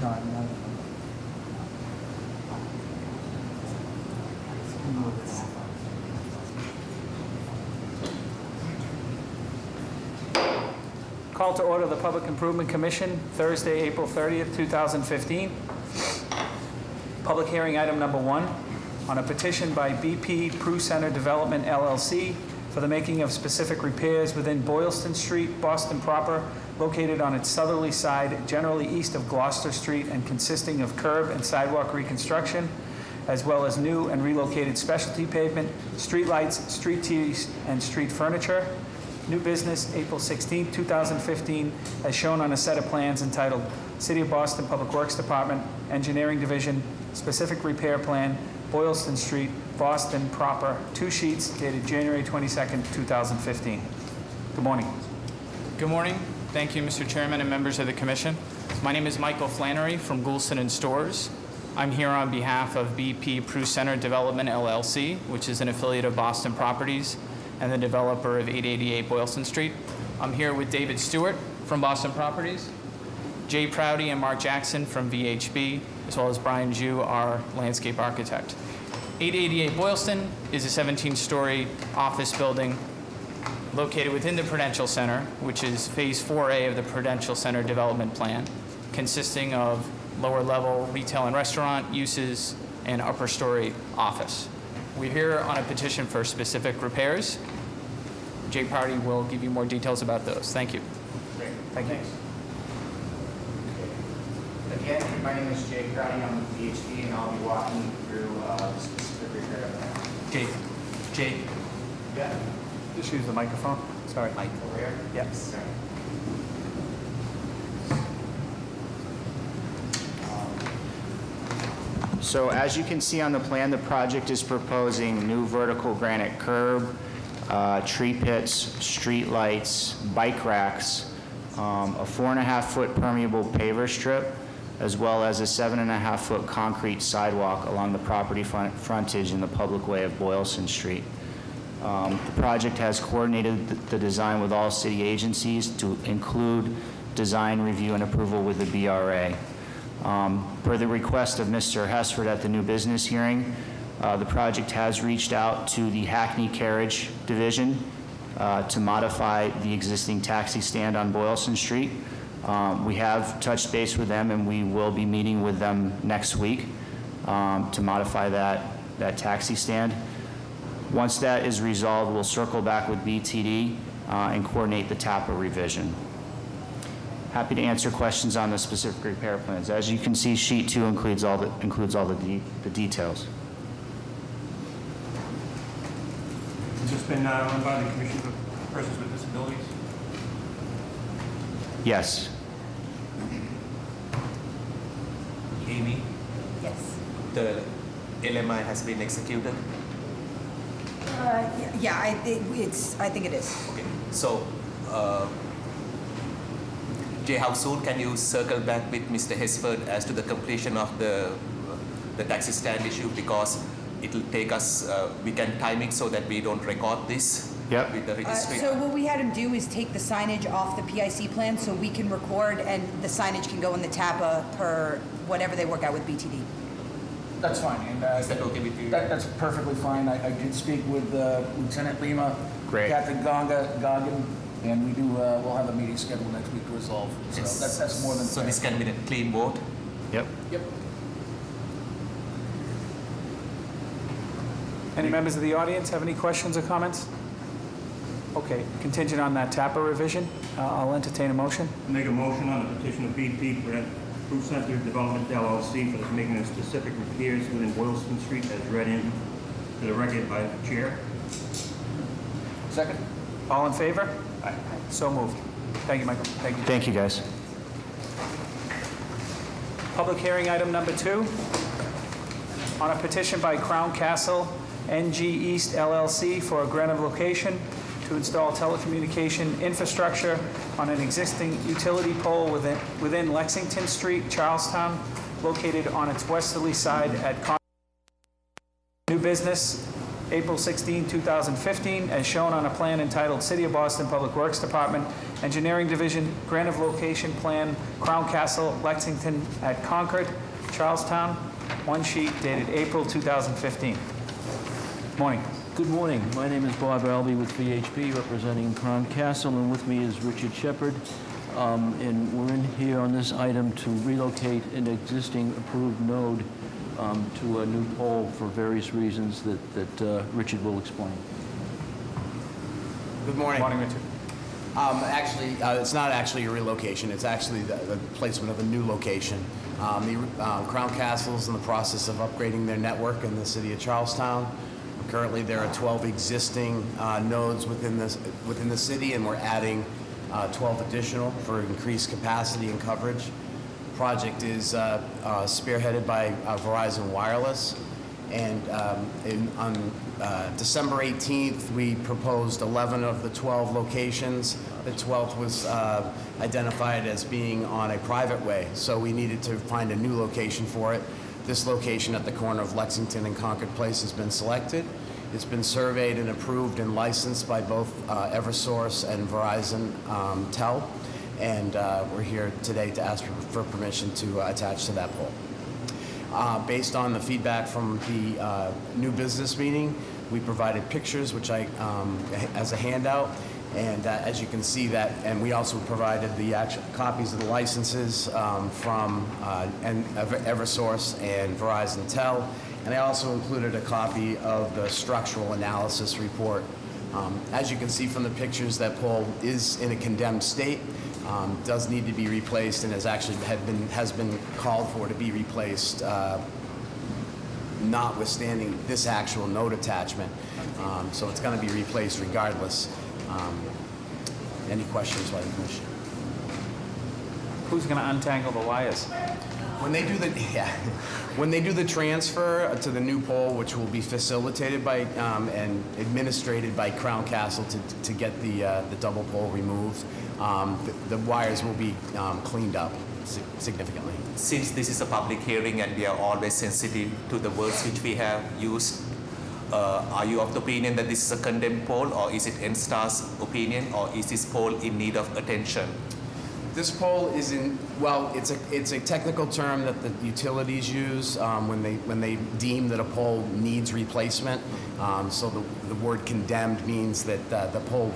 No, I mean, Call to order the Public Improvement Commission, Thursday, April 30th, 2015. Public hearing item number 1 on a petition by BP Prue Center Development LLC for the making of specific repairs within Boylston Street, Boston proper, located on its southerly side, generally east of Gloucester Street, and consisting of curb and sidewalk reconstruction, as well as new and relocated specialty pavement, street lights, street tees, and street furniture. New business, April 16, 2015, as shown on a set of plans entitled City of Boston Public Works Department, Engineering Division, Specific Repair Plan, Boylston Street, Boston proper, 2 sheets dated January 22nd, 2015. Good morning. Good morning. Thank you, Mr. Chairman and members of the Commission. My name is Michael Flannery from Goulston & Stores. I'm here on behalf of BP Prue Center Development LLC, which is an affiliate of Boston Properties and the developer of 888 Boylston Street. I'm here with David Stewart from Boston Properties, Jay Prouty and Mark Jackson from VHB, as well as Brian Ju, our landscape architect. 888 Boylston is a 17-story office building located within the Prudential Center, which is Phase 4A of the Prudential Center development plan, consisting of lower-level retail and restaurant uses and upper-story office. We're here on a petition for specific repairs. Jay Prouty will give you more details about those. Thank you. Great. Thank you. Again, my name is Jay Prouty. I'm with VHB, and I'll be walking you through the specific repair plan. Jay. Yeah. Just use the microphone. Sorry. Mike over here? Yes. So as you can see on the plan, the project is proposing new vertical granite curb, tree pits, street lights, bike racks, a 4.5-foot permeable paver strip, as well as a 7.5-foot concrete sidewalk along the property frontage in the public way of Boylston Street. The project has coordinated the design with all city agencies to include design review and approval with the BRA. Per the request of Mr. Hesford at the new business hearing, the project has reached out to the Hackney Carriage Division to modify the existing taxi stand on Boylston Street. We have touched base with them, and we will be meeting with them next week to modify that taxi stand. Once that is resolved, we'll circle back with BTD and coordinate the TAPA revision. Happy to answer questions on the specific repair plans. As you can see, sheet 2 includes all the details. Has this been run by the Commission for Persons with Disabilities? Yes. Amy, Yes. the LMI has been executed. Yeah, I think it is. Okay, so Jay, how soon can you circle back with Mr. Hesford as to the completion of the taxi stand issue? Because it will take us, we can time it so that we don't record this Yep. with the registry. So what we had him do is take the signage off the PIC plan so we can record and the signage can go in the TAPA per whatever they work out with BTD. That's fine. And, Is that okay with you? That's perfectly fine. I did speak with Lieutenant Lima, Great. Captain Goggin, and we do. We'll have a meeting scheduled next week to resolve. So Yes. that's more than So fair. this can be a clean vote. Yep. Yep. Any members of the audience have any questions or comments? Okay, contingent on that TAPA revision, I'll entertain a motion. Make a motion on the petition of BP Prue Center Development LLC for the making of specific repairs within Boylston Street as read in to the record by the chair. Second. All in favor? Aye. So moved. Thank you, Michael. Thank you. Thank you, guys. Public hearing item number 2 on a petition by Crown Castle NG East LLC for a grant of location to install telecommunication infrastructure on an existing utility pole within Lexington Street, Charlestown, located on its westerly side at New business, April 16, 2015, as shown on a plan entitled City of Boston Public Works Department, Engineering Division, Grant of Location Plan, Crown Castle, Lexington at Concord, Charlestown, one sheet dated April 2015. Morning. Good morning. My name is Bob Albee with VHB, representing Crown Castle, and with me is Richard Shepard. And we're in here on this item to relocate an existing approved node to a new pole for various reasons that Richard will explain. Good morning. Morning, Richard. Actually, it's not actually a relocation. It's actually the placement of a new location. Crown Castle is in the process of upgrading their network in the city of Charlestown. Currently, there are 12 existing nodes within the city, and we're adding 12 additional for increased capacity and coverage. The project is spearheaded by Verizon Wireless, and on December 18th, we proposed 11 of the 12 locations. The 12th was identified as being on a private way, so we needed to find a new location for it. This location at the corner of Lexington and Concord Place has been selected. It's been surveyed and approved and licensed by both Eversource and Verizon Tel, and we're here today to ask for permission to attach to that pole. Based on the feedback from the new business meeting, we provided pictures, which as a handout, and as you can see that, and we also provided the actual copies of the licenses from Eversource and Verizon Tel, and I also included a copy of the structural analysis report. As you can see from the pictures, that pole is in a condemned state, does need to be replaced, and has been called for to be replaced, notwithstanding this actual node attachment. So it's going to be replaced regardless. Any questions by the commission? Who's going to untangle the wires? When they do the transfer to the new pole, which will be facilitated by and administrated by Crown Castle to get the double pole removed, the wires will be cleaned up significantly. Since this is a public hearing and we are always sensitive to the words which we have used, are you of the opinion that this is a condemned pole, or is it NSTAR's opinion, or is this pole in need of attention? This pole is it's a technical term that the utilities use when they deem that a pole needs replacement. So the word condemned means that the pole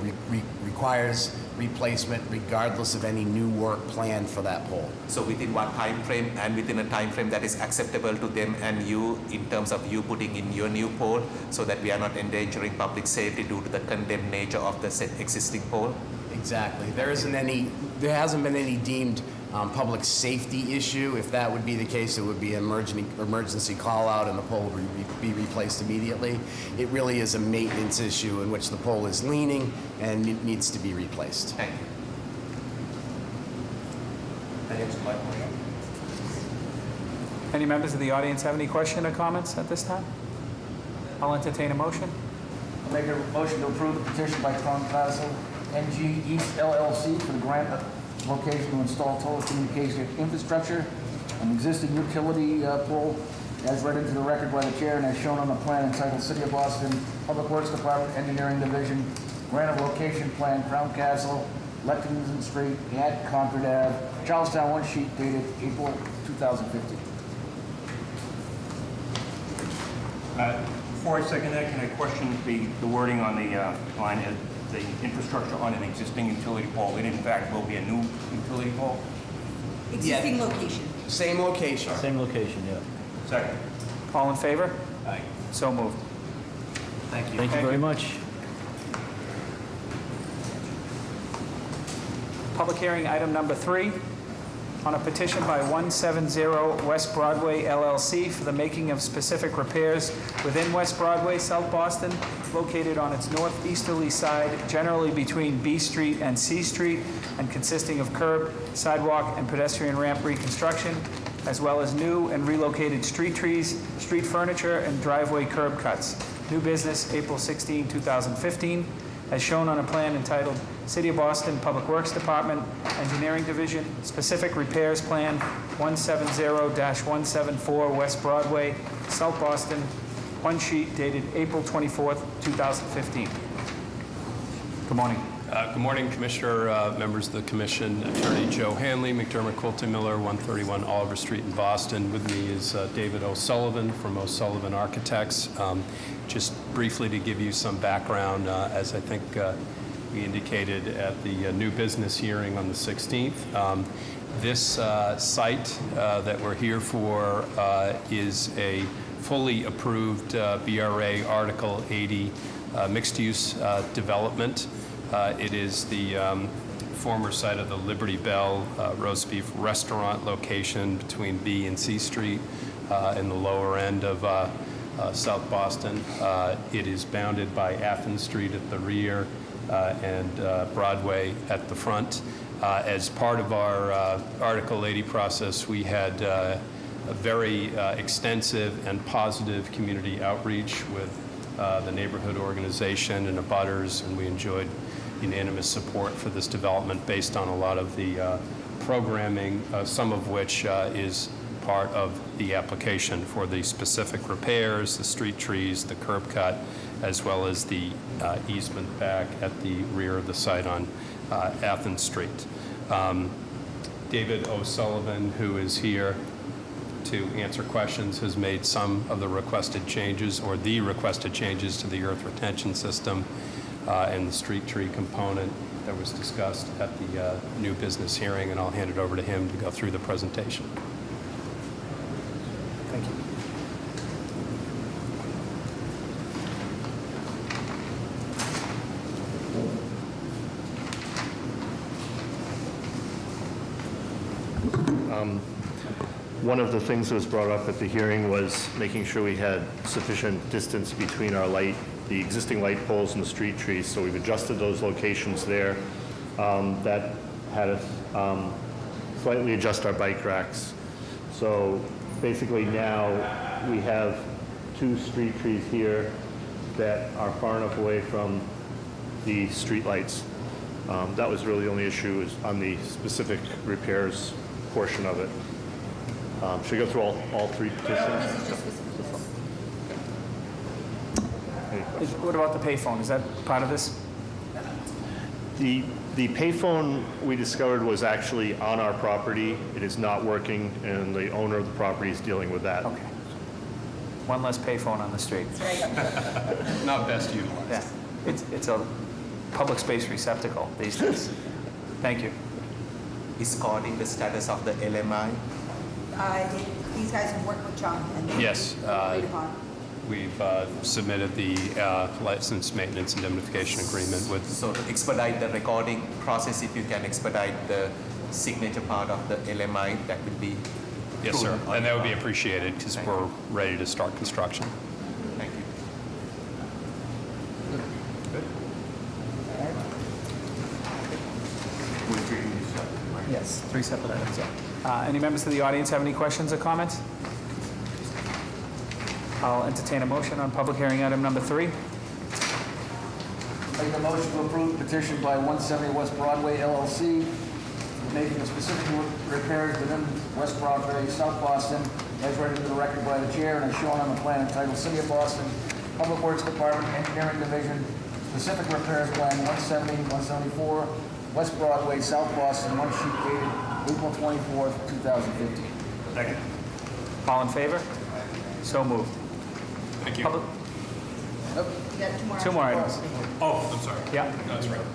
requires replacement regardless of any new work planned for that pole. So within what time frame, and within a time frame that is acceptable to them and you, in terms of you putting in your new pole, so that we are not endangering public safety due to the condemned nature of the said existing pole? Exactly. There hasn't been any deemed public safety issue. If that would be the case, it would be an emergency call out and the pole would be replaced immediately. It really is a maintenance issue in which the pole is leaning and it needs to be replaced. Thank you. That answers my question. Any members of the audience have any question or comments at this time? I'll entertain a motion. I'll make a motion to approve the petition by Crown Castle NG East LLC for the grant of location to install telecommunication infrastructure on existing utility pole as read into the record by the chair and as shown on the plan entitled City of Boston Public Works Department Engineering Division Grant of Location Plan, Crown Castle, Lexington Street, at Concord Ave, Charlestown, one sheet dated April 2015. Before I second that, can I question the wording on the line, the infrastructure on an existing utility pole? It in fact will be a new utility pole? Existing location. Same location. Same location, yeah. Second. All in favor? Aye. So moved. Thank you. Thank you very much. Public hearing item number 3, on a petition by 170 West Broadway LLC for the making of specific repairs within West Broadway, South Boston, located on its northeasterly side, generally between B Street and C Street, and consisting of curb, sidewalk, and pedestrian ramp reconstruction, as well as new and relocated street trees, street furniture, and driveway curb cuts. New business, April 16, 2015, as shown on a plan entitled City of Boston Public Works Department, Engineering Division, Specific Repairs Plan 170-174 West Broadway, South Boston, one sheet dated April 24th, 2015. Good morning. Good morning, Commissioner, members of the Commission. Attorney Joe Hanley, McDermott Quilty Miller, 131 Oliver Street in Boston. With me is David O'Sullivan from O'Sullivan Architects. Just briefly to give you some background, as I think we indicated at the new business hearing on the 16th, this site that we're here for is a fully approved BRA Article 80 mixed-use development. It is the former site of the Liberty Bell roast beef restaurant location between B and C Street in the lower end of South Boston. It is bounded by Athens Street at the rear and Broadway at the front. As part of our Article 80 process, we had a very extensive and positive community outreach with the neighborhood organization and abutters, and we enjoyed unanimous support for this development based on a lot of the programming, some of which is part of the application for the specific repairs, the street trees, the curb cut, as well as the easement back at the rear of the site on Athens Street. David O'Sullivan, who is here to answer questions, has made some of the requested changes or the requested changes to the earth retention system and the street tree component that was discussed at the new business hearing, and I'll hand it over to him to go through the presentation. Thank you. One of the things that was brought up at the hearing was making sure we had sufficient distance between our the existing light poles and the street trees, so we've adjusted those locations there. That had us slightly adjust our bike racks. So basically now we have 2 street trees here that are far enough away from the street lights. That was really the only issue, is on the specific repairs portion of it. Should we go through all 3 petitions? What about the payphone? Is that part of this? The payphone we discovered was actually on our property. It is not working, and the owner of the property is dealing with that. Okay. One less payphone on the street. Not best utilized. Yeah. It's a public space receptacle these days. Thank you. Is Scotty the status of the LMI? These guys have worked with John and Yes, agreed upon. We've submitted the license maintenance indemnification agreement with. So to expedite the recording process, if you can expedite the signature part of the LMI, that would be. Yes, sir. prudent on And that your would be part. appreciated because Thank we're ready to start construction. Thank you. Yes, 3 separate items, yeah. Any members of the audience have any questions or comments? I'll entertain a motion on public hearing item number 3. Make a motion to approve petition by 170 West Broadway LLC, making specific repairs within West Broadway, South Boston, as read into the record by the chair and as shown on the plan entitled City of Boston, Public Works Department, Engineering Division, specific repairs plan 170, 174, West Broadway, South Boston, one sheet dated April 24th, 2015. Second. All in favor? So moved. Thank you. Public- You got 2 2 more. more items. Oh, I'm sorry. Yeah. That's right.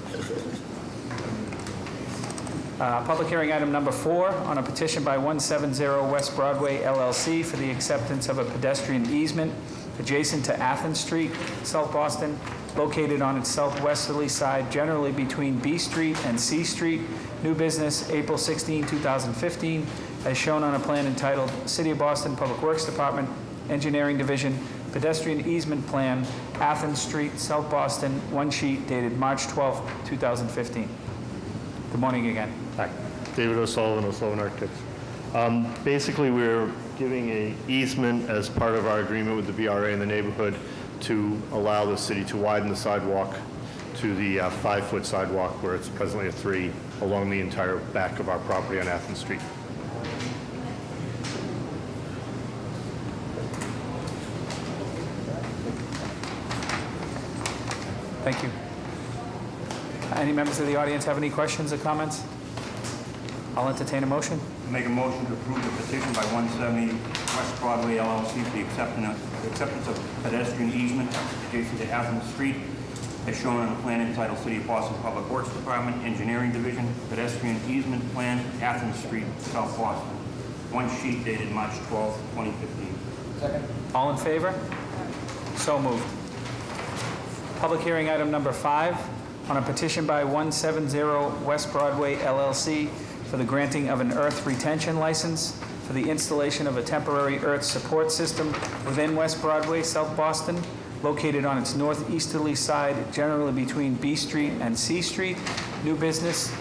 Public hearing item number 4 on a petition by 170 West Broadway LLC for the acceptance of a pedestrian easement adjacent to Athens Street, South Boston, located on its southwesterly side, generally between B Street and C Street. New business, April 16, 2015, as shown on a plan entitled City of Boston Public Works Department, Engineering Division, Pedestrian Easement Plan, Athens Street, South Boston, one sheet dated March 12, 2015. Good morning again. Hi. David O'Sullivan, O'Sullivan Architects. Basically, we're giving an easement as part of our agreement with the BRA in the neighborhood to allow the city to widen the sidewalk to the 5-foot sidewalk where it's presently a 3 along the entire back of our property on Athens Street. Thank you. Any members of the audience have any questions or comments? I'll entertain a motion. Make a motion to approve the petition by 170 West Broadway LLC for the acceptance of pedestrian easement adjacent to Athens Street, as shown on the plan entitled City of Boston Public Works Department, Engineering Division, Pedestrian Easement Plan, Athens Street, South Boston. One sheet dated March 12, 2015. Second. All in favor? So moved. Public hearing item number 5 on a petition by 170 West Broadway LLC for the granting of an earth retention license for the installation of a temporary earth support system within West Broadway, South Boston, located on its northeasterly side, generally between B Street and C Street. New business,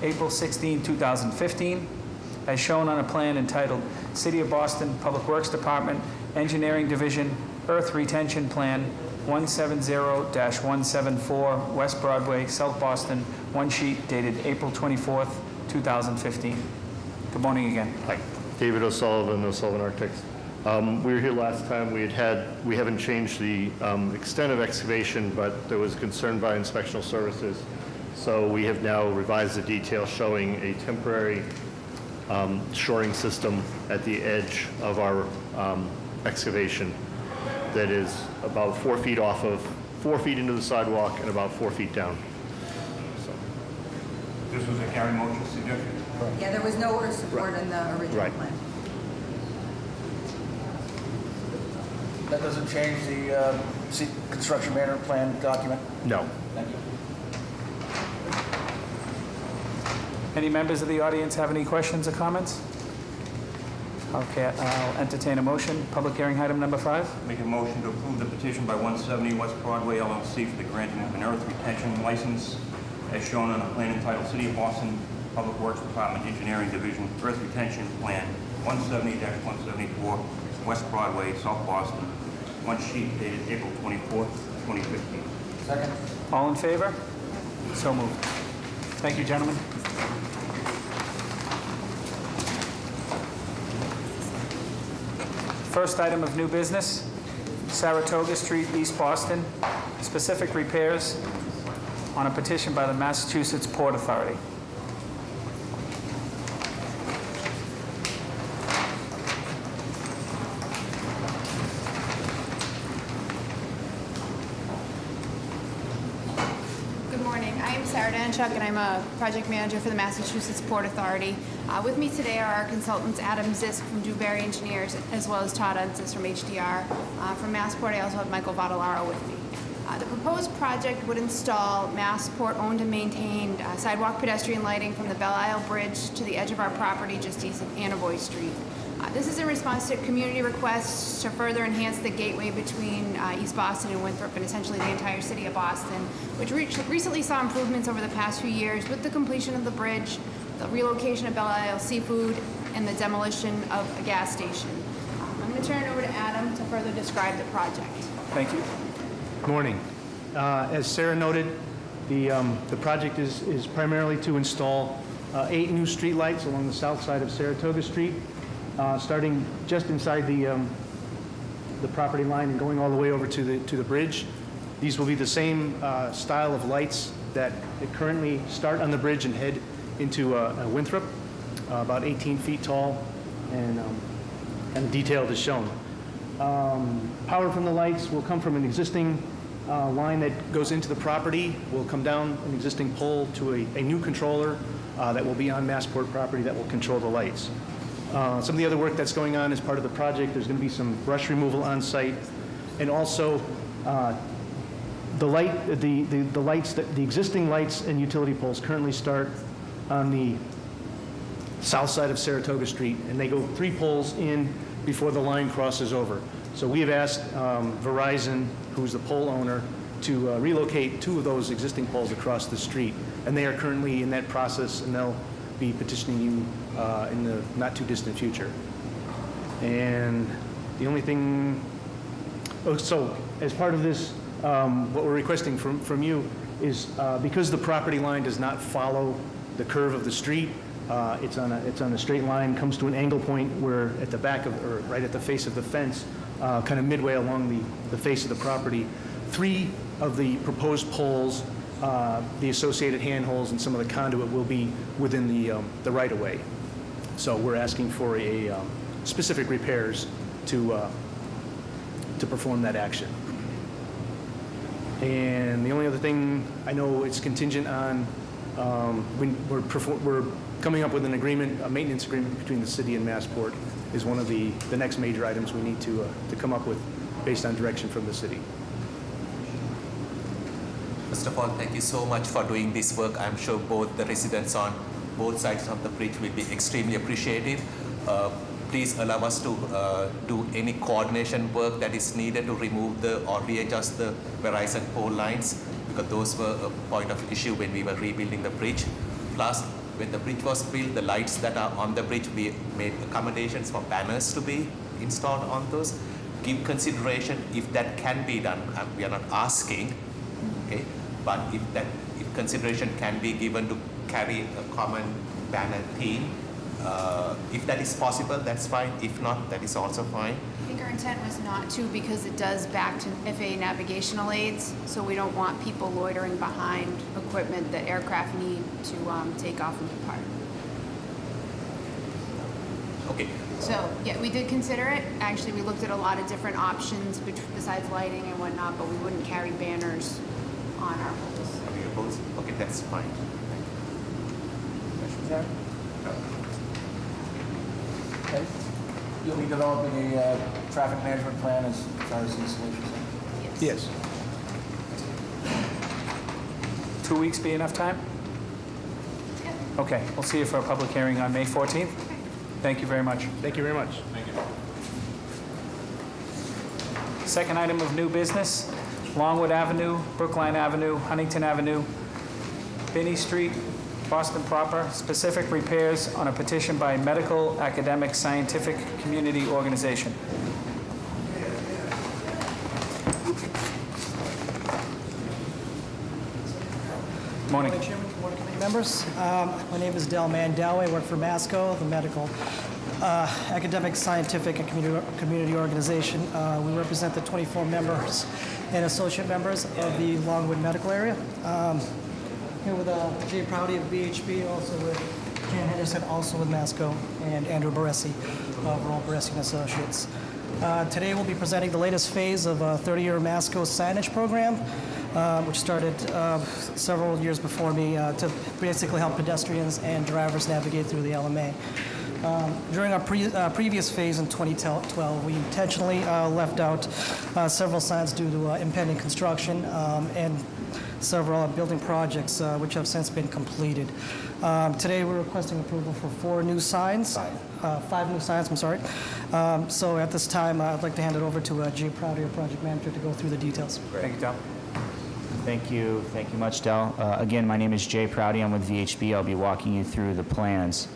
April 16, 2015, as shown on a plan entitled City of Boston Public Works Department, Engineering Division, Earth Retention Plan, 170-174, West Broadway, South Boston, one sheet dated April 24th, 2015. Good morning again. Hi, David O'Sullivan, O'Sullivan Architects. We were here last time. We haven't changed the extent of excavation, but there was concern by inspectional services. So we have now revised the detail showing a temporary shoring system at the edge of our excavation that is about 4 feet into the sidewalk and about 4 feet down. This was a Gary Motion suggestion. Yeah, there was no earth support in the original Right. plan. That doesn't change the construction management plan document? No. Thank you. Any members of the audience have any questions or comments? Okay, I'll entertain a motion. Public hearing item number 5. Make a motion to approve the petition by 170 West Broadway LLC for the granting of an earth retention license, as shown on a plan entitled City of Boston Public Works Department, Engineering Division, Earth Retention Plan, 170-174, West Broadway, South Boston. One sheet dated April 24th, 2015. Second. All in favor? So moved. Thank you, gentlemen. First item of new business, Saratoga Street, East Boston, specific repairs on a petition by the Massachusetts Port Authority. Good morning. I am Sarah Danchuk, and I'm a project manager for the Massachusetts Port Authority. With me today are our consultants Adam Zisk from Dewberry Engineers, as well as Todd Unsis from HDR. From Massport, I also have Michael Vadalaro with me. The proposed project would install Massport-owned and maintained sidewalk pedestrian lighting from the Belle Isle Bridge to the edge of our property just east of Anavoy Street. This is in response to community requests to further enhance the gateway between East Boston and Winthrop, and essentially the entire city of Boston, which recently saw improvements over the past few years with the completion of the bridge, the relocation of Belle Isle Seafood, and the demolition of a gas station. I'm going to turn it over to Adam to further describe the project. Thank you. Morning. As Sarah noted, the project is primarily to install 8 new streetlights along the south side of Saratoga Street, starting just inside the property line and going all the way over to the bridge. These will be the same style of lights that currently start on the bridge and head into Winthrop, about 18 feet tall, and detailed as shown. Power from the lights will come from an existing line that goes into the property, will come down an existing pole to a new controller that will be on Massport property that will control the lights. Some of the other work that's going on as part of the project, there's going to be some brush removal on site, and also the existing lights and utility poles currently start on the south side of Saratoga Street, and they go 3 poles in before the line crosses over. So we have asked Verizon, who's the pole owner, to relocate 2 of those existing poles across the street, and they are currently in that process, and they'll be petitioning you in the not too distant future. And the only thing, so as part of this, what we're requesting from you is because the property line does not follow the curve of the street, it's on a straight line, comes to an angle point where at the back of, or right at the face of the fence, kind of midway along the face of the property, 3 of the proposed poles, the associated handholds, and some of the conduit will be within the right-of-way. So we're asking for a specific repairs to perform that action. And the only other thing, I know it's contingent on, we're coming up with an agreement, a maintenance agreement between the city and Massport is one of the next major items we need to come up with based on direction from the city. First of all, thank you so much for doing this work. I'm sure both the residents on both sides of the bridge will be extremely appreciative. Please allow us to do any coordination work that is needed to remove or readjust the Verizon pole lines, because those were a point of issue when we were rebuilding the bridge. Plus, when the bridge was built, the lights that are on the bridge, we made accommodations for banners to be installed on those. Give consideration if that can be done. We are not asking, okay? But if consideration can be given to carry a common banner theme, if that is possible, that's fine. If not, that is also fine. I think our intent was not to, because it does back to FAA navigational aids, so we don't want people loitering behind equipment that aircraft need to take off and depart. Okay. So, yeah, we did consider it. Actually, we looked at a lot of different options besides lighting and whatnot, but we wouldn't carry banners on our poles. Are you opposed? Okay, that's fine. Questions there? Okay. You'll be developing a traffic management plan as far as the installation? Yes. 2 weeks be enough time? Okay, we'll see you for a public hearing on May 14th. Thank you very much. Thank you very much. Second item of new business, Longwood Avenue, Brookline Avenue, Huntington Avenue, Binney Street, Boston proper, specific repairs on a petition by Medical, Academic, Scientific, Community Organization. Morning. Good morning, Chairman. Good morning, committee members. My name is Del Mandel. I work for MASCO, the Medical, Academic, Scientific, and Community Organization. We represent the 24 members and associate members of the Longwood Medical area. Here with Jay Prouty of VHB, also with Jan Henderson, also with MASCO, and Andrew Baresi of Roll Baresi and Associates. Today we'll be presenting the latest phase of a 30-year MASCO signage program, which started several years before me to basically help pedestrians and drivers navigate through the LMA. During our previous phase in 2012, we intentionally left out several signs due to impending construction and several building projects which have since been completed. Today we're requesting approval for 5 new signs, I'm sorry. So at this time, I'd like to hand it over to Jay Prouty, our project manager, to go through the details. Thank you, Tom. Thank you much, Del. Again, my name is Jay Prouty. I'm with VHB. I'll be walking you through the plans.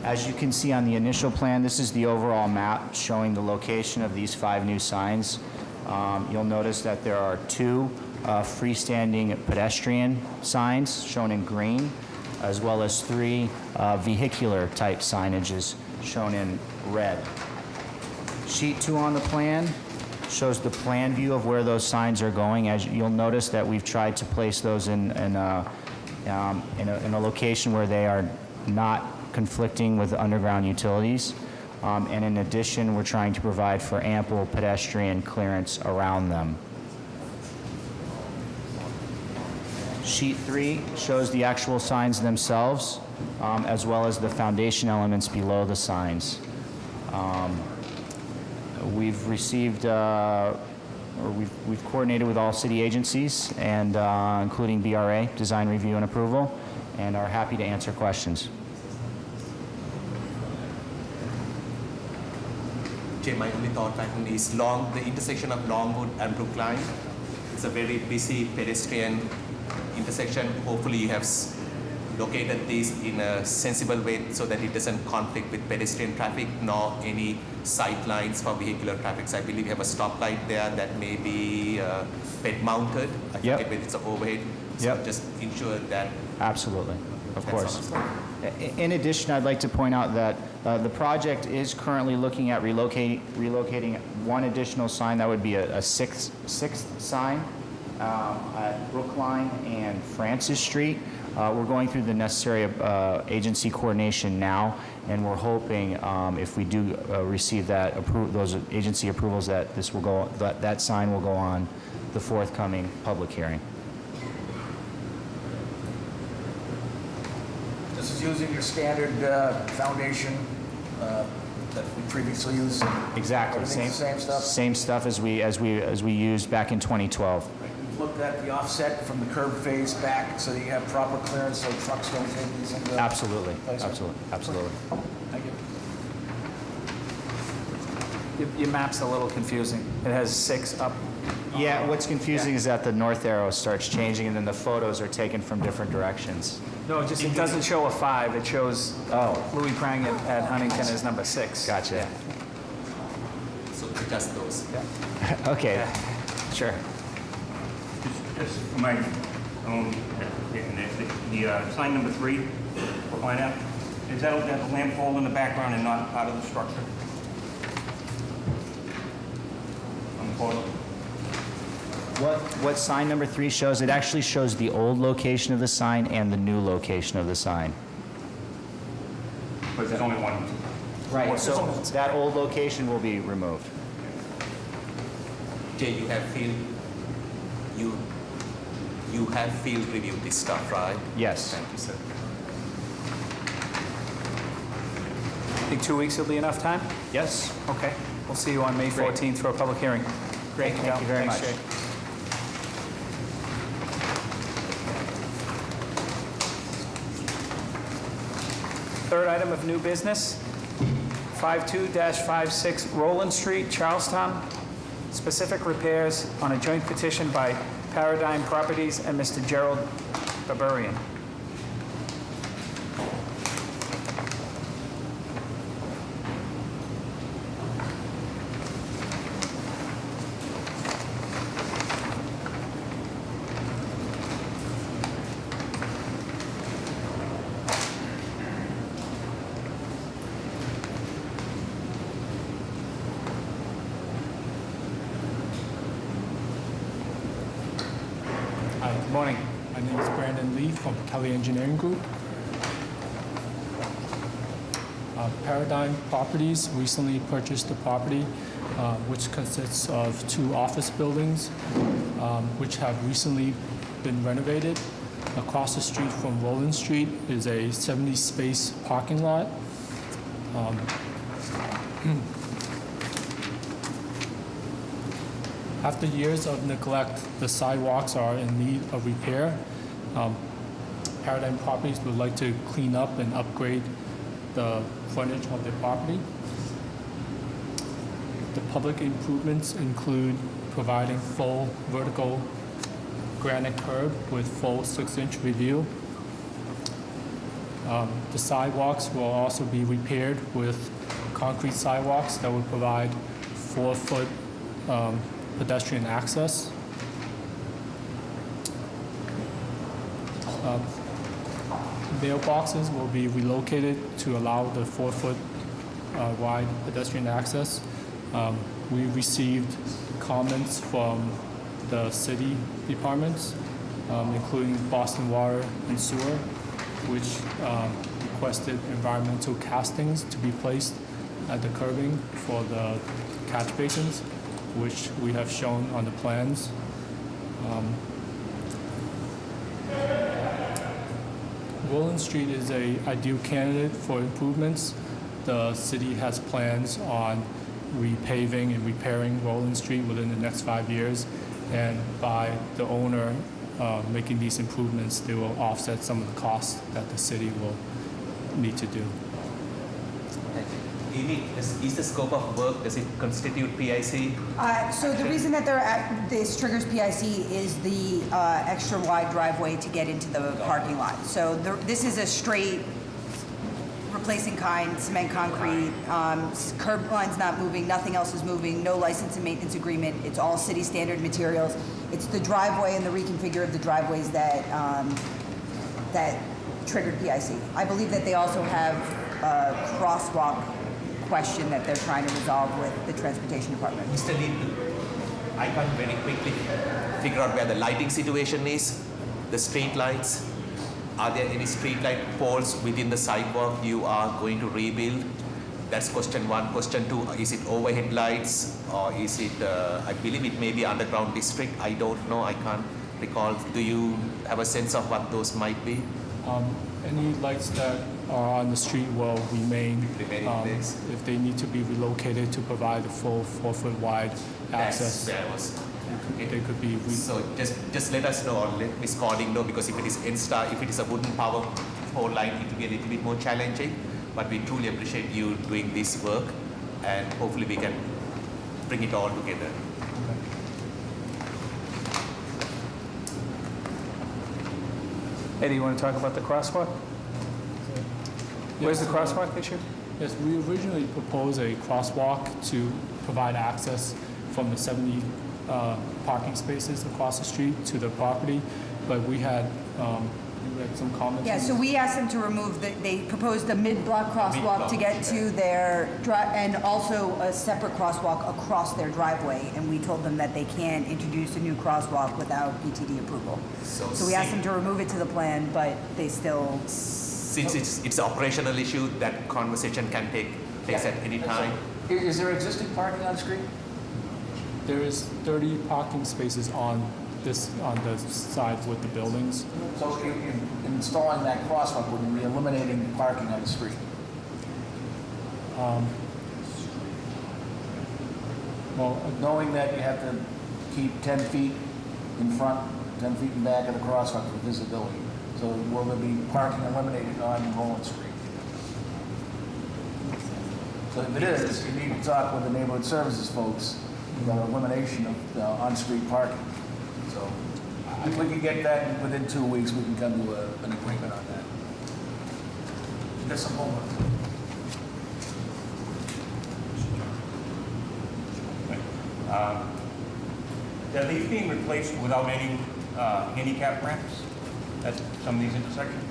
As you can see on the initial plan, this is the overall map showing the location of these 5 new signs. You'll notice that there are 2 freestanding pedestrian signs shown in green, as well as 3 vehicular type signages shown in red. Sheet 2 on the plan shows the plan view of where those signs are going. As you'll notice that we've tried to place those in a location where they are not conflicting with underground utilities. And in addition, we're trying to provide for ample pedestrian clearance around them. Sheet 3 shows the actual signs themselves, as well as the foundation elements below the signs. We've received, we've coordinated with all city agencies, and including BRA, Design Review and Approval, and are happy to answer questions. Jay, my only thought pattern is the intersection of Longwood and Brookline. It's a very busy pedestrian intersection. Hopefully you have located these in a sensible way so that it doesn't conflict with pedestrian traffic nor any sight lines for vehicular traffic. So I believe you have a stoplight there that may be bed mounted. I forget whether it's an overhead. So just ensure that. Absolutely, of course. All. In addition, I'd like to point out that the project is currently looking at relocating one additional sign. That would be a sixth sign at Brookline and Francis Street. We're going through the necessary agency coordination now, and we're hoping if we do receive those agency approvals that that sign will go on the forthcoming public hearing. This is using your standard foundation that we previously used. Exactly. Everything's the same stuff? Same stuff as we used back in 2012. We've looked at the offset from the curb face back so that you have proper clearance so trucks don't take these into Absolutely. placement. Absolutely. Thank you. Your map's a little confusing. It has 6 up. Yeah, what's confusing is that the north arrow starts changing and then the photos are taken from different directions. No, it doesn't show a 5. It shows Louis Prang at Huntington as number 6. Gotcha. So just those. Okay, sure. Just for my own, the sign number 3, for find out, is that a lamp pole in the background and not part of the structure? On the photo? What sign number 3 shows? It actually shows the old location of the sign and the new location of the sign. But there's only one. Right, so that old location will be removed. Jay, you have field reviewed this stuff, right? Yes. Thank you, sir. Think 2 weeks will be enough time? Yes. Okay. We'll see you on May 14th for a public hearing. Great, thank you very much. Jay. Third item of new business, 52-56 Roland Street, Charlestown. Specific repairs on a joint petition by Paradigm Properties and Mr. Gerald Barbarian. Hi, good morning. My name is Brandon Lee from Kelly Engineering Group. Paradigm Properties recently purchased the property, which consists of 2 office buildings, which have recently been renovated. Across the street from Roland Street is a 70-space parking lot. After years of neglect, the sidewalks are in need of repair. Paradigm Properties would like to clean up and upgrade the frontage of their property. The public improvements include providing full vertical granite curb with full 6-inch review. The sidewalks will also be repaired with concrete sidewalks that will provide 4-foot pedestrian access. Mailboxes will be relocated to allow the 4-foot wide pedestrian access. We received comments from the city departments, including Boston Water and Sewer, which requested environmental castings to be placed at the curbing for the catch basins, which we have shown on the plans. Roland Street is an ideal candidate for improvements. The city has plans on repaving and repairing Roland Street within the next 5 years, and by the owner making these improvements, they will offset some of the costs that the city will need to do. Is the scope of work, does it constitute PIC? So the reason that this triggers PIC is the extra wide driveway to get into the parking lot. So this is a straight replacing kind, cement concrete, curb line's not moving, nothing else is moving, no license and maintenance agreement. It's all city standard materials. It's the driveway and the reconfigure of the driveways that triggered PIC. I believe that they also have a crosswalk question that they're trying to resolve with the Transportation Department. Mr. Lee, I can't very quickly figure out where the lighting situation is, the street lights. Are there any street light poles within the sidewalk you are going to rebuild? That's question one. Question two, is it overhead lights or is it, I believe it may be underground district. I don't know, I can't recall. Do you have a sense of what those might be? Any lights that are on the street will remain Remain in place. if they need to be relocated to provide a full 4-foot wide access. That's where I was. They could be So just let us know, or let Ms. Cording know, because if it is N-Star, if it is a wooden power pole line, it will be a little bit more challenging. But we truly appreciate you doing this work, and hopefully we can bring it all together. Eddie, you want to talk about the crosswalk? Where's the crosswalk issue? Yes, we originally proposed a crosswalk to provide access from the 70 parking spaces across the street to the property, but we had some comments. Yeah, so we asked them to remove, they proposed a mid-block crosswalk to get to their, and also a separate crosswalk across their driveway, and we told them that they can't introduce a new crosswalk without BTD approval. So we asked them to remove it to the plan, but they still... Since it's an operational issue, that conversation can take place at any time. Is there existing parking on the street? There is 30 parking spaces on the side with the buildings. So in installing that crosswalk, would you be eliminating parking on the street? Well, knowing that you have to keep 10 feet in front, 10 feet in back of the crosswalk for visibility. So will there be parking eliminated on Roland Street? So if it is, you need to talk with the neighborhood services folks about elimination of on-street parking. So if we can get that within 2 weeks, we can come to an agreement on that. Just a moment. Are these being replaced without any handicap ramps at some of these intersections?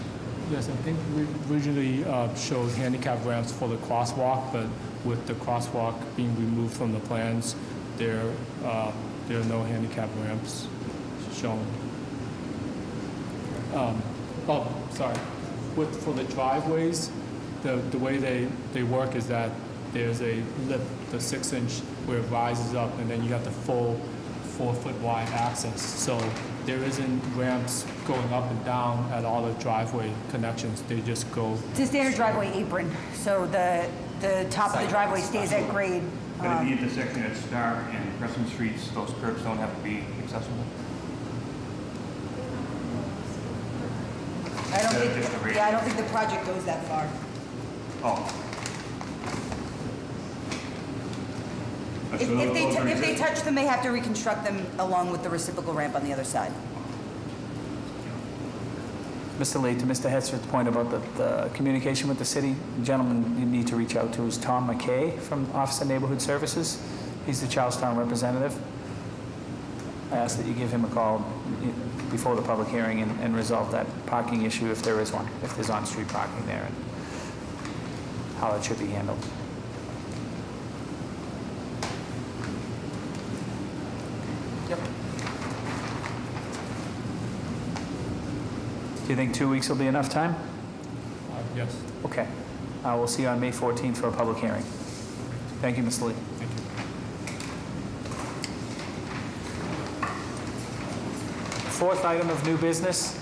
yes, I think we originally showed handicap ramps for the crosswalk, but with the crosswalk being removed from the plans, there are no handicap ramps shown. Sorry. For the driveways, the way they work is that there's a lip, the 6-inch, where it rises up, and then you have the full 4-foot wide access. So there isn't ramps going up and down at all the driveway connections. They just go. It's a standard driveway apron, so the top of the driveway stays at grade. But at the intersection at Star and Crescent Streets, those curbs don't have to be accessible? I don't Just a think, radius. yeah, I don't think the project goes that far. Oh. If they touch them, they have to reconstruct them along with the reciprocal ramp on the other side. Mr. Lee, to Mr. Hetzer's point about the communication with the city, the gentleman you need to reach out to is Tom McKay from Office of Neighborhood Services. He's the Charlestown representative. I ask that you give him a call before the public hearing and resolve that parking issue if there is one, if there's on-street parking there, and how it should be handled. Yep. Do you think 2 weeks will be enough time? Yes. Okay. We'll see you on May 14th for a public hearing. Thank you, Mr. Lee. Thank you. Fourth item of new business,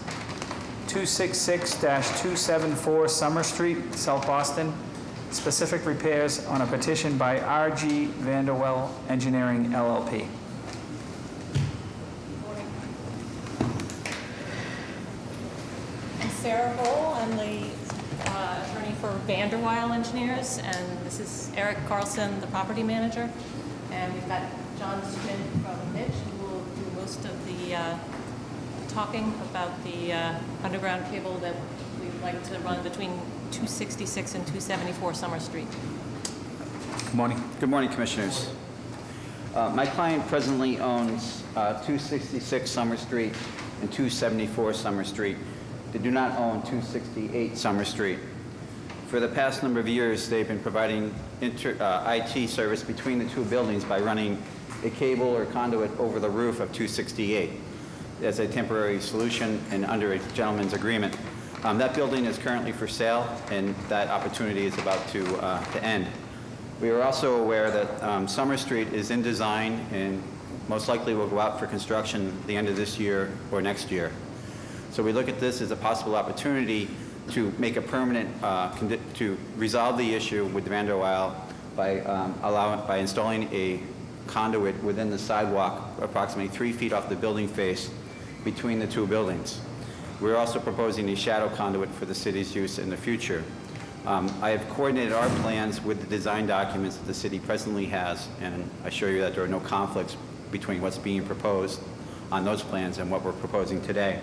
266-274 Summer Street, South Boston. Specific repairs on a petition by R.G. Vanderwell Engineering, LLP. I'm Sarah Hole. I'm the attorney for Vanderweil Engineers, and this is Eric Carlson, the property manager. And we've got John Schmidt from Mitch, who will do most of the talking about the underground cable that we'd like to run between 266 and 274 Summer Street. Good morning. Good morning, Commissioners. My client presently owns 266 Summer Street and 274 Summer Street. They do not own 268 Summer Street. For the past number of years, they've been providing IT service between the two buildings by running a cable or conduit over the roof of 268 as a temporary solution and under a gentleman's agreement. That building is currently for sale, and that opportunity is about to end. We are also aware that Summer Street is in design and most likely will go out for construction the end of this year or next year. So we look at this as a possible opportunity to make a permanent, to resolve the issue with Vanderweil by installing a conduit within the sidewalk approximately 3 feet off the building face between the two buildings. We're also proposing a shadow conduit for the city's use in the future. I have coordinated our plans with the design documents that the city presently has, and I assure you that there are no conflicts between what's being proposed on those plans and what we're proposing today.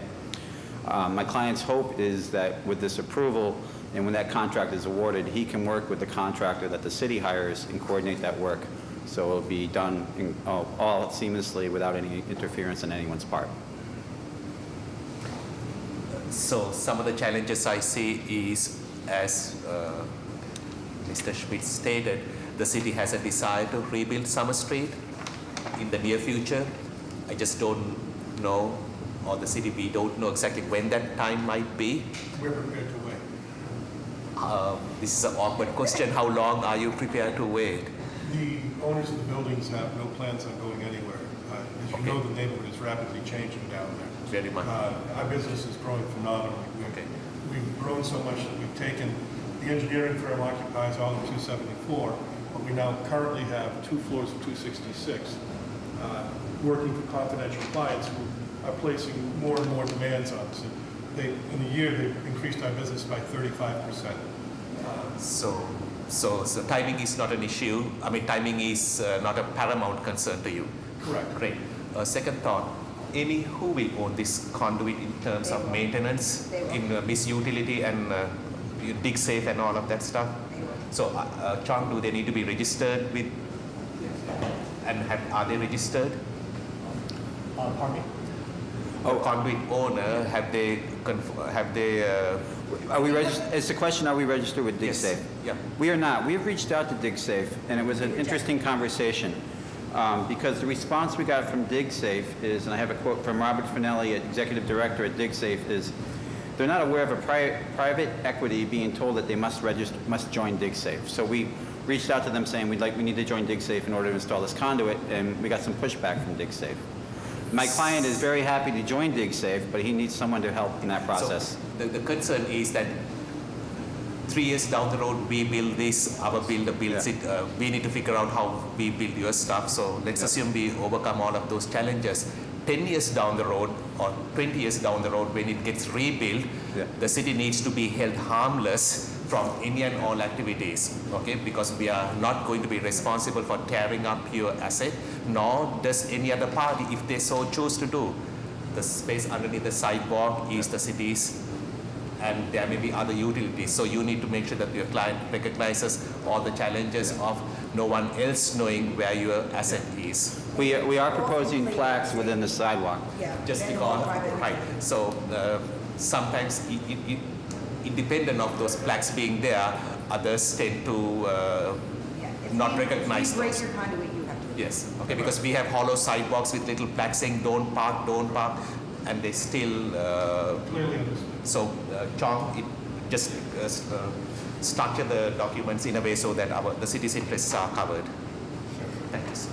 My client's hope is that with this approval and when that contract is awarded, he can work with the contractor that the city hires and coordinate that work so it'll be done all seamlessly without any interference on anyone's part. So some of the challenges I see is, as Mr. Schmidt stated, the city has a desire to rebuild Summer Street in the near future. I just don't know, or the city, we don't know exactly when that time might be. We're prepared to wait. This is an awkward question. How long are you prepared to wait? The owners of the buildings have no plans on going anywhere. As you know, the neighborhood is rapidly changing down there. Very much. Our business is growing phenomenally. We've grown so much that we've taken, the engineering firm occupies all of 274, but we now currently have 2 floors of 266, working for confidential clients who are placing more and more demands on us. In a year, they've increased our business by 35%. So timing is not an issue. I mean, timing is not a paramount concern to you. Correct. Great. Second thought, who will own this conduit in terms of maintenance, in Miss Utility and dig safe and all of that stuff? So, Chong, do they need to be registered with, and are they registered? Pardon me? The conduit owner, have they Are we registered? It's the question, are we registered with DigSafe? Yeah. We are not. We have reached out to DigSafe, and it was an interesting conversation because the response we got from DigSafe is, and I have a quote from Robert Finelli, Executive Director at DigSafe, is they're not aware of a private equity being told that they must join DigSafe. So we reached out to them saying we need to join DigSafe in order to install this conduit, and we got some pushback from DigSafe. My client is very happy to join DigSafe, but he needs someone to help in that process. So the concern is that 3 years down the road, we build this, our builder builds it. We need to figure out how we build your stuff. So let's assume we overcome all of those challenges. 10 years down the road or 20 years down the road, when it gets rebuilt, the city needs to be held harmless from any and all activities, okay? Because we are not going to be responsible for tearing up your asset, nor does any other party if they so choose to do. The space underneath the sidewalk is the city's, and there may be other utilities. So you need to make sure that your client recognizes all the challenges of no one else knowing where your asset is. We are proposing plaques within the sidewalk. Just because, right. So sometimes independent of those plaques being there, others tend to not recognize If you break those. your conduit, you have to. Yes, okay, because we have hollow sidewalks with little plaques saying don't park, and they still, so Chong, just structure the documents in a way so that the city's interests are covered. Thanks.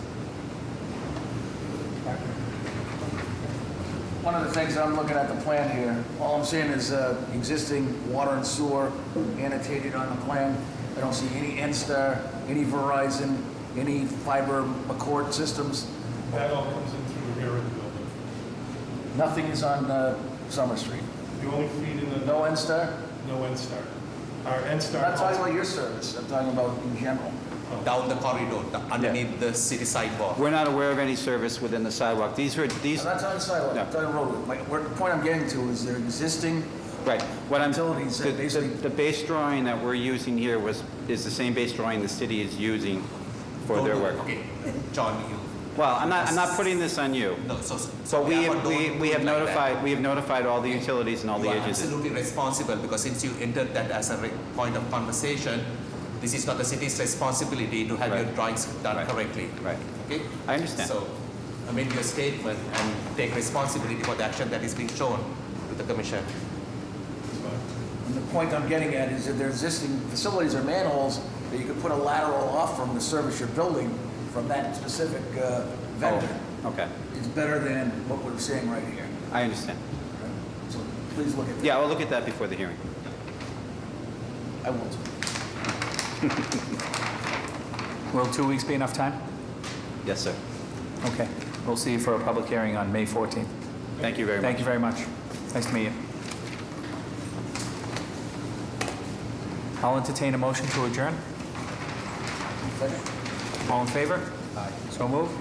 One of the things I'm looking at the plan here, all I'm seeing is existing water and sewer annotated on the plan. I don't see any N-Star, any Verizon, any fiber accord systems. That all comes in through the rear of the building. Nothing is on Summer Street. The only feed in the... No N-Star? No N-Star. Our N-Star... I'm not talking about your service. I'm talking about in general. Down the corridor, underneath the city sidewalk. We're not aware of any service within the sidewalk. I'm not talking sidewalk, I'm talking roadway. The point I'm getting to is there existing utilities that basically... The base drawing that we're using here is the same base drawing the city is using for their work. Okay, John, Well, I'm not putting this on you. No, so But we therefore have, don't we do we it have like that. notified, we have notified all the utilities and all the You are agencies. absolutely responsible, because since you entered that as a point of conversation, this is not the city's responsibility to have your drawings done correctly. Right. Okay? I understand. So, amend your statement and take responsibility for the action that is being shown to the commission. And the point I'm getting at is that their existing facilities are manholes that you could put a lateral off from to service your building from that specific vendor. Oh, okay. It's better than what we're seeing right here. I understand. So please look at that. Yeah, I'll look at that before the hearing. I won't. Will 2 weeks be enough time? Yes, sir. Okay. We'll see you for a public hearing on May 14th. Thank you very much. Thank you very much. Nice to meet you. I'll entertain a motion to adjourn. All in favor? Aye. So moved.